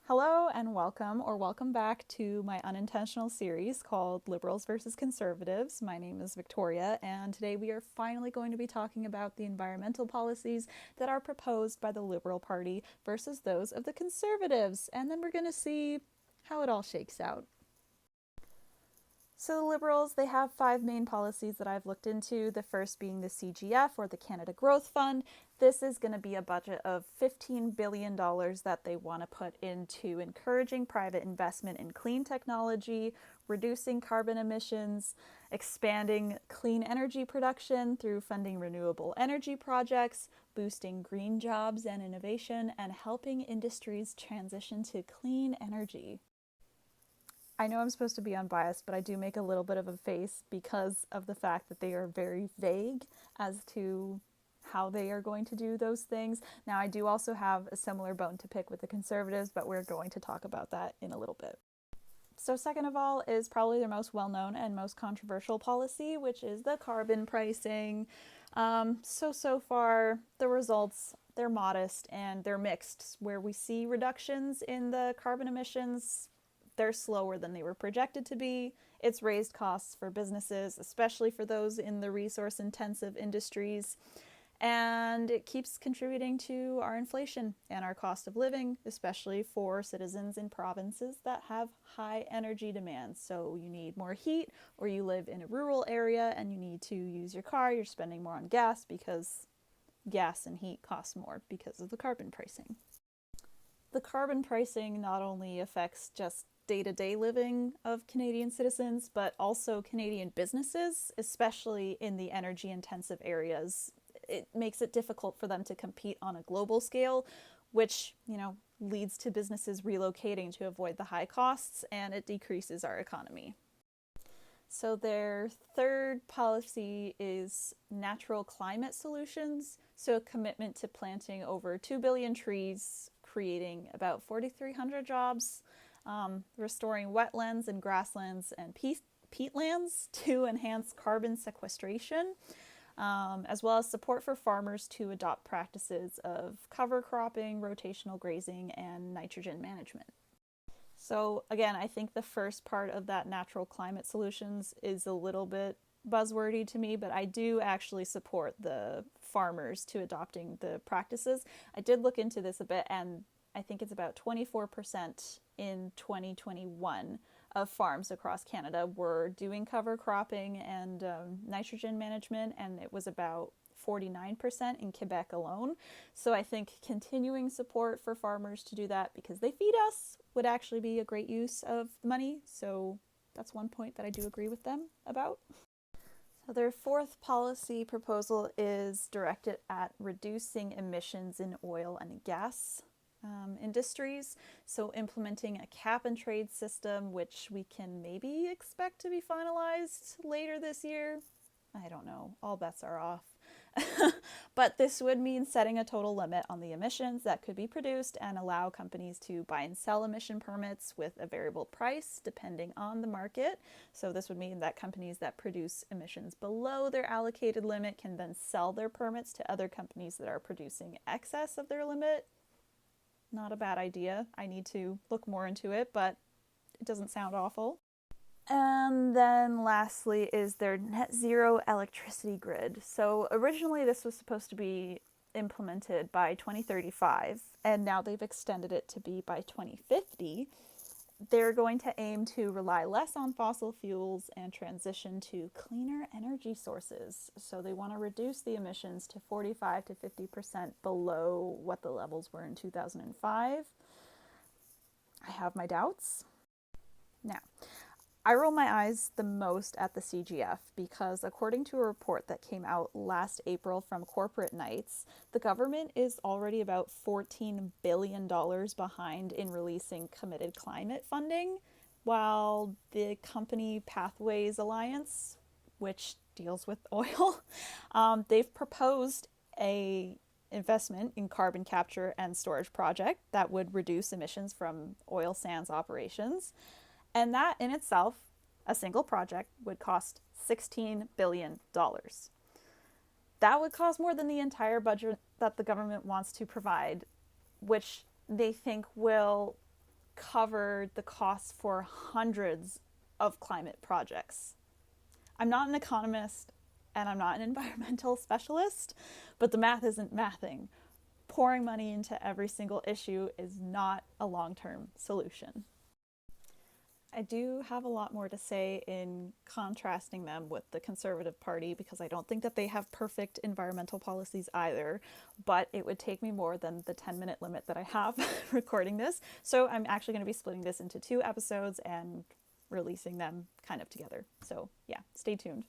Hello and welcome, or welcome back to my unintentional series called Liberals versus Conservatives. My name is Victoria, and today we are finally going to be talking about the environmental policies that are proposed by the Liberal Party versus those of the Conservatives. And then we're going to see how it all shakes out. So the Liberals, they have five main policies that I've looked into. The first being the CGF, or the Canada Growth Fund. This is going to be a budget of $15 billion that they want to put into encouraging private investment in clean technology, reducing carbon emissions, expanding clean energy production through funding renewable energy projects, boosting green jobs and innovation, and helping industries transition to clean energy. I know I'm supposed to be unbiased, but I do make a little bit of a face because of the fact that they are very vague as to how they are going to do those things. Now, I do also have a similar bone to pick with the Conservatives, but we're going to talk about that in a little bit. So second of all is probably their most well-known and most controversial policy, which is the carbon pricing. So far, the results, they're modest and they're mixed. Where we see reductions in the carbon emissions, they're slower than they were projected to be. It's raised costs for businesses, especially for those in the resource-intensive industries. And it keeps contributing to our inflation and our cost of living, especially for citizens in provinces that have high energy demands. So you need more heat, or you live in a rural area and you need to use your car, you're spending more on gas because gas and heat cost more because of the carbon pricing. The carbon pricing not only affects just day-to-day living of Canadian citizens, but also Canadian businesses, especially in the energy-intensive areas. It makes it difficult for them to compete on a global scale, which, leads to businesses relocating to avoid the high costs, and it decreases our economy. So their third policy is natural climate solutions, so a commitment to planting over 2 billion trees, creating about 4,300 jobs, restoring wetlands and grasslands and peatlands to enhance carbon sequestration, as well as support for farmers to adopt practices of cover cropping, rotational grazing, and nitrogen management. So again, I think the first part of that natural climate solutions is a little bit buzzwordy to me, but I do actually support the farmers to adopting the practices. I did look into this a bit, and I think it's about 24% in 2021 of farms across Canada were doing cover cropping and nitrogen management, and it was about 49% in Quebec alone. So I think continuing support for farmers to do that because they feed us would actually be a great use of money. So that's one point that I do agree with them about. So their fourth policy proposal is directed at reducing emissions in oil and gas industries. So implementing a cap and trade system, which we can maybe expect to be finalized later this year. I don't know. All bets are off. But this would mean setting a total limit on the emissions that could be produced and allow companies to buy and sell emission permits with a variable price depending on the market. So this would mean that companies that produce emissions below their allocated limit can then sell their permits to other companies that are producing excess of their limit. Not a bad idea. I need to look more into it, but it doesn't sound awful. And then lastly is their net zero electricity grid. So originally this was supposed to be implemented by 2035, and now they've extended it to be by 2050. They're going to aim to rely less on fossil fuels and transition to cleaner energy sources. So they want to reduce the emissions to 45 to 50% below what the levels were in 2005. I have my doubts. Now, I roll my eyes the most at the CGF because according to a report that came out last April from Corporate Knights, the government is already about $14 billion behind in releasing committed climate funding, while the company Pathways Alliance, which deals with oil, they've proposed a investment in carbon capture and storage project that would reduce emissions from oil sands operations. And that in itself, a single project, would cost $16 billion. That would cost more than the entire budget that the government wants to provide, which they think will cover the costs for hundreds of climate projects. I'm not an economist and I'm not an environmental specialist, but the math isn't mathing. Pouring money into every single issue is not a long-term solution. I do have a lot more to say in contrasting them with the Conservative Party because I don't think that they have perfect environmental policies either, but it would take me more than the 10-minute limit that I have recording this. So I'm actually going to be splitting this into 2 episodes and releasing them kind of together. So yeah, stay tuned.